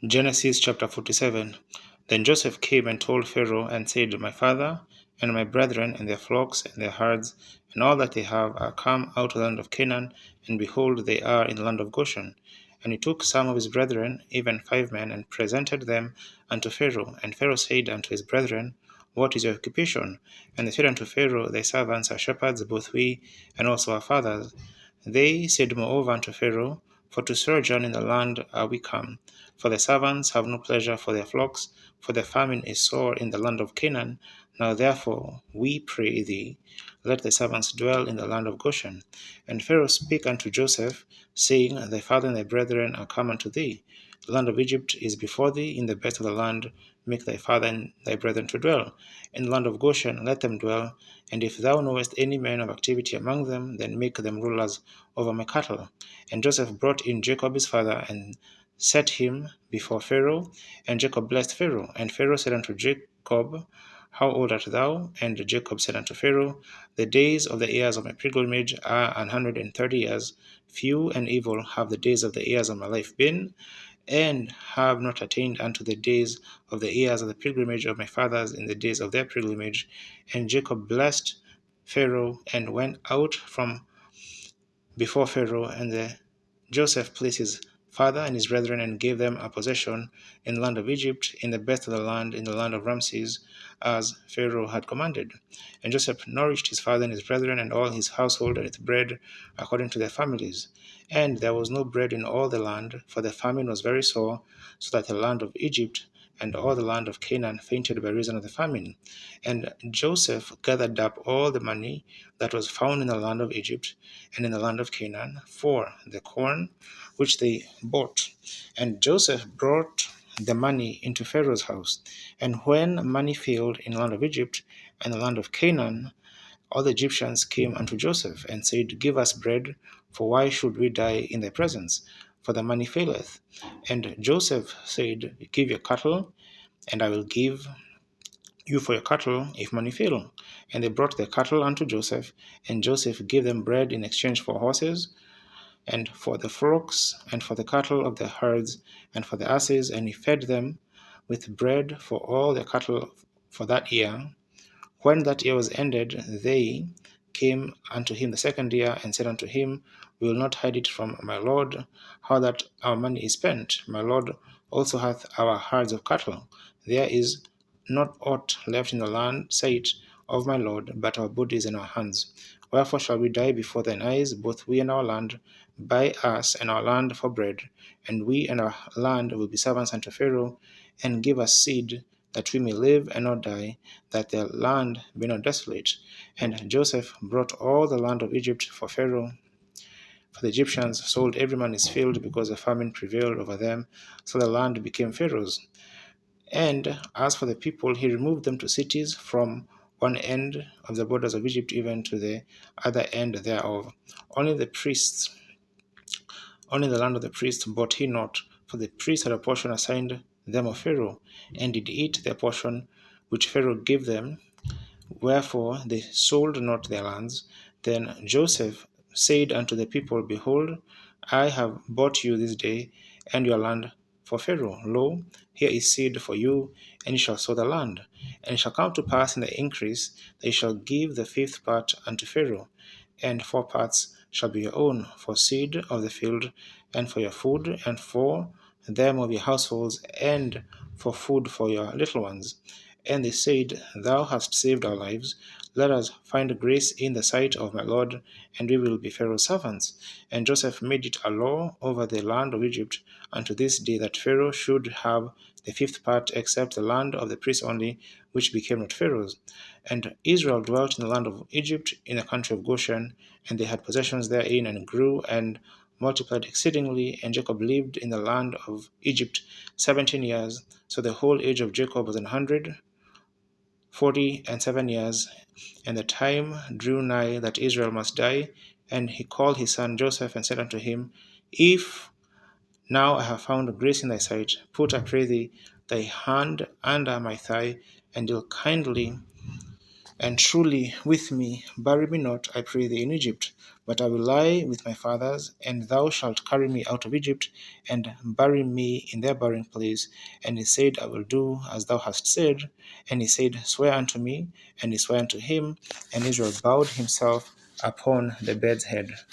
Genesis chapter 47. Then Joseph came and told Pharaoh and said, My father and my brethren and their flocks and their herds and all that they have are come out of the land of Canaan, and behold, they are in the land of Goshen. And he took some of his brethren, even 5 men, and presented them unto Pharaoh. And Pharaoh said unto his brethren, What is your occupation? And they said unto Pharaoh, Thy servants are shepherds, both we and also our fathers. They said moreover unto Pharaoh, For to sojourn in the land are we come. For the servants have no pleasure for their flocks, for the famine is sore in the land of Canaan. Now therefore, we pray thee, let the servants dwell in the land of Goshen. And Pharaoh spake unto Joseph, saying, Thy father and thy brethren are come unto thee. The land of Egypt is before thee, in the best of the land make thy father and thy brethren to dwell. In the land of Goshen let them dwell, and if thou knowest any man of activity among them, then make them rulers over my cattle. And Joseph brought in Jacob his father, and set him before Pharaoh, and Jacob blessed Pharaoh. And Pharaoh said unto Jacob, How old art thou? And Jacob said unto Pharaoh, The days of the years of my pilgrimage are 130 years. Few and evil have the days of the years of my life been, and have not attained unto the days of the years of the pilgrimage of my fathers in the days of their pilgrimage. And Jacob blessed Pharaoh, and went out from before Pharaoh, and Joseph placed his father and his brethren and gave them a possession in the land of Egypt, in the best of the land, in the land of Ramses, as Pharaoh had commanded. And Joseph nourished his father and his brethren and all his household with bread according to their families. And there was no bread in all the land, for the famine was very sore, so that the land of Egypt and all the land of Canaan fainted by reason of the famine. And Joseph gathered up all the money that was found in the land of Egypt and in the land of Canaan for the corn which they bought. And Joseph brought the money into Pharaoh's house. And when money failed in the land of Egypt and the land of Canaan, all the Egyptians came unto Joseph and said, Give us bread, for why should we die in thy presence? For the money faileth. And Joseph said, Give your cattle, and I will give you for your cattle if money fail. And they brought their cattle unto Joseph, and Joseph gave them bread in exchange for horses, and for the flocks, and for the cattle of their herds, and for the asses, and he fed them with bread for all their cattle for that year. When that year was ended, they came unto him the second year, and said unto him, We will not hide it from my lord, how that our money is spent. My lord also hath our herds of cattle. There is not aught left in the land, sight of my lord, but our bodies in our hands. Wherefore shall we die before thine eyes, both we and our land? Buy us and our land for bread, and we and our land will be servants unto Pharaoh, and give us seed, that we may live and not die, that the land be not desolate. And Joseph brought all the land of Egypt for Pharaoh. For the Egyptians sold every man his field, because a famine prevailed over them, so the land became Pharaoh's. And as for the people, he removed them to cities from one end of the borders of Egypt even to the other end thereof. Only the priests, only the land of the priests bought he not, for the priests had a portion assigned them of Pharaoh, and did eat their portion which Pharaoh gave them. Wherefore they sold not their lands. Then Joseph said unto the people, Behold, I have bought you this day and your land for Pharaoh. Lo, here is seed for you, and ye shall sow the land. And it shall come to pass in the increase that ye shall give the fifth part unto Pharaoh, and 4 parts shall be your own for seed of the field, and for your food, and for them of your households, and for food for your little ones. And they said, Thou hast saved our lives. Let us find grace in the sight of my Lord, and we will be Pharaoh's servants. And Joseph made it a law over the land of Egypt unto this day, that Pharaoh should have the fifth part, except the land of the priests only, which became not Pharaoh's. And Israel dwelt in the land of Egypt, in the country of Goshen, and they had possessions therein, and grew and multiplied exceedingly. And Jacob lived in the land of Egypt 17 years. So the whole age of Jacob was 147 years. And the time drew nigh that Israel must die. And he called his son Joseph, and said unto him, If now I have found grace in thy sight, put, I pray thee, thy hand under my thigh, and deal kindly and truly with me. Bury me not, I pray thee, in Egypt, but I will lie with my fathers, and thou shalt carry me out of Egypt, and bury me in their burying place. And he said, I will do as thou hast said. And he said, Swear unto me. And he sware unto him, and Israel bowed himself upon the bed's head.